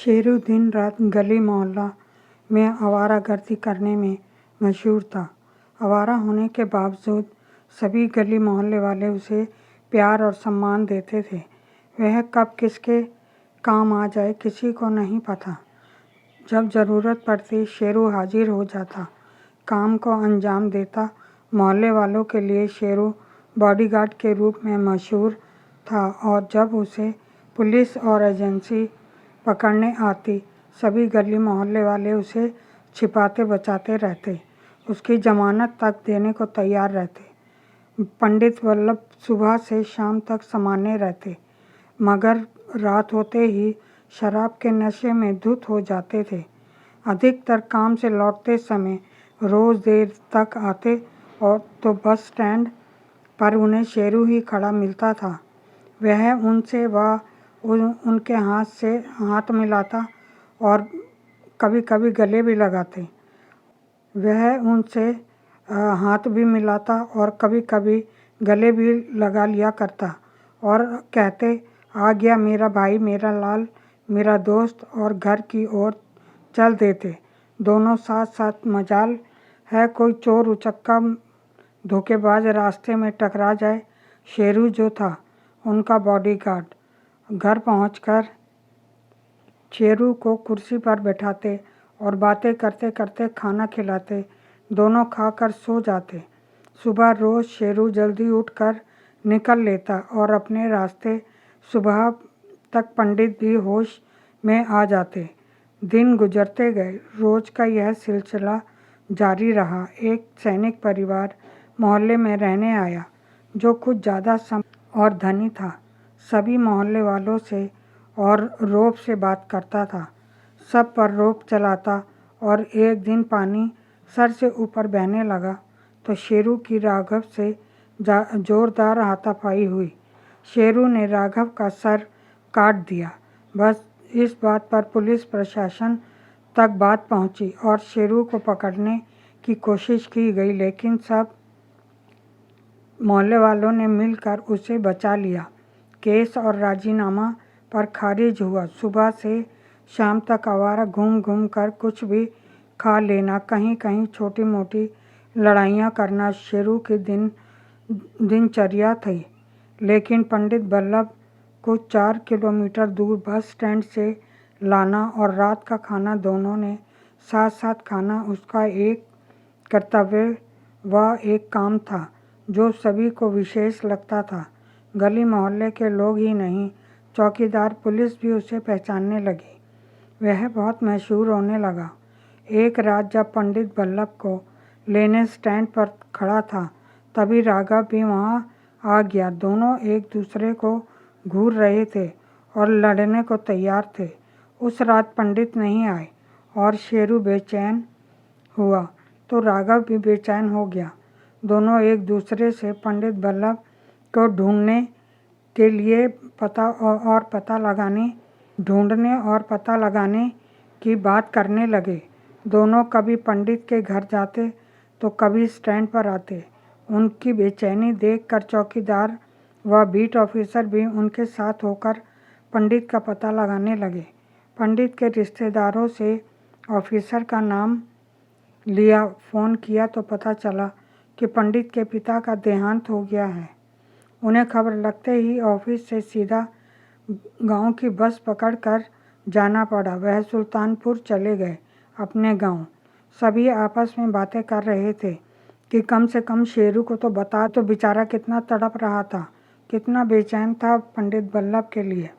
शेरू दिन रात गली मोहल्ला में आवारागर्दी करने में मशहूर था। आवारा होने के बावजूद सभी गली मोहल्ले वाले उसे प्यार और सम्मान देते थे। वह कब किसके काम आ जाए किसी को नहीं पता। जब ज़रूरत पड़ती शेरू हाजिर हो जाता, काम को अंजाम देता। मोहल्ले वालों के लिए शेरू बॉडीगार्ड के रूप में मशहूर था और जब उसे पुलिस और एजेंसी पकड़ने आती, सभी गली मोहल्ले वाले उसे छिपाते बचाते रहते, उसकी जमानत तक देने को तैयार रहते। पंडित वल्लभ सुबह से शाम तक सामान्य रहते, मगर रात होते ही शराब के नशे में धुत हो जाते थे। अधिकतर काम से लौटते समय रोज़ देर तक आते और तो बस स्टैंड पर उन्हें शेरू ही खड़ा मिलता था। वह उनसे उनके हाथ से हाथ मिलाता और कभी कभी गले भी लगाते। वह उनसे हाथ भी मिलाता और कभी कभी गले भी लगा लिया करता और कहते, आ गया मेरा भाई, मेरा लाल, मेरा दोस्त, और घर की ओर चल देते दोनों साथ साथ। मजाल है कोई चोर उचक्का धोखेबाज रास्ते में टकरा जाए। शेरू जो था उनका बॉडीगार्ड घर पहुंचकर शेरू को कुर्सी पर बैठाते और बातें करते करते खाना खिलाते। दोनों खाकर सो जाते। सुबह रोज़ शेरू जल्दी उठकर निकल लेता और अपने रास्ते। सुबह तक पंडित भी होश में आ जाते। दिन गुजरते गए। रोज़ का यह सिलसिला जारी रहा। एक सैनिक परिवार मोहल्ले में रहने आया, जो कुछ ज़्यादा और धनी था। सभी मोहल्ले वालों से और रौब से बात करता था, सब पर रौब चलाता। और एक दिन पानी सर से ऊपर बहने लगा तो शेरू की राघव से जोरदार हाथापाई हुई। शेरू ने राघव का सर काट दिया। बस इस बात पर पुलिस प्रशासन तक बात पहुंची और शेरू को पकड़ने की कोशिश की गई, लेकिन सब मोहल्ले वालों ने मिलकर उसे बचा लिया। केस और राजीनामा पर खारिज हुआ। सुबह से शाम तक आवारा घूम घूम कर कुछ भी खा लेना, कहीं कहीं छोटी मोटी लड़ाइयाँ करना शेरू की दिनचर्या थी। लेकिन पंडित वल्लभ को 4 किलोमीटर दूर बस स्टैंड से लाना और रात का खाना दोनों ने साथ साथ खाना उसका एक कर्तव्य व एक काम था जो सभी को विशेष लगता था। गली मोहल्ले के लोग ही नहीं, चौकीदार, पुलिस भी उसे पहचानने लगी। वह बहुत मशहूर होने लगा। एक रात जब पंडित वल्लभ को लेने स्टैंड पर खड़ा था, तभी राघव भी वहां आ गया। दोनों एक दूसरे को घूर रहे थे और लड़ने को तैयार थे। उस रात पंडित नहीं आए और शेरू बेचैन हुआ तो राघव भी बेचैन हो गया। दोनों एक दूसरे से पंडित वल्लभ को ढूंढने और पता लगाने की बात करने लगे। दोनों कभी पंडित के घर जाते तो कभी स्टैंड पर आते। उनकी बेचैनी देखकर चौकीदार व बीट ऑफिसर भी उनके साथ होकर पंडित का पता लगाने लगे। पंडित के रिश्तेदारों से ऑफिसर का नाम लिया, फ़ोन किया तो पता चला कि पंडित के पिता का देहांत हो गया है। उन्हें खबर लगते ही ऑफिस से सीधा गांव की बस पकड़कर जाना पड़ा। वह सुल्तानपुर चले गए, अपने गांव। सभी आपस में बातें कर रहे थे कि कम से कम शेरू को तो बता, तो बेचारा कितना तड़प रहा था, कितना बेचैन था पंडित वल्लभ के लिए।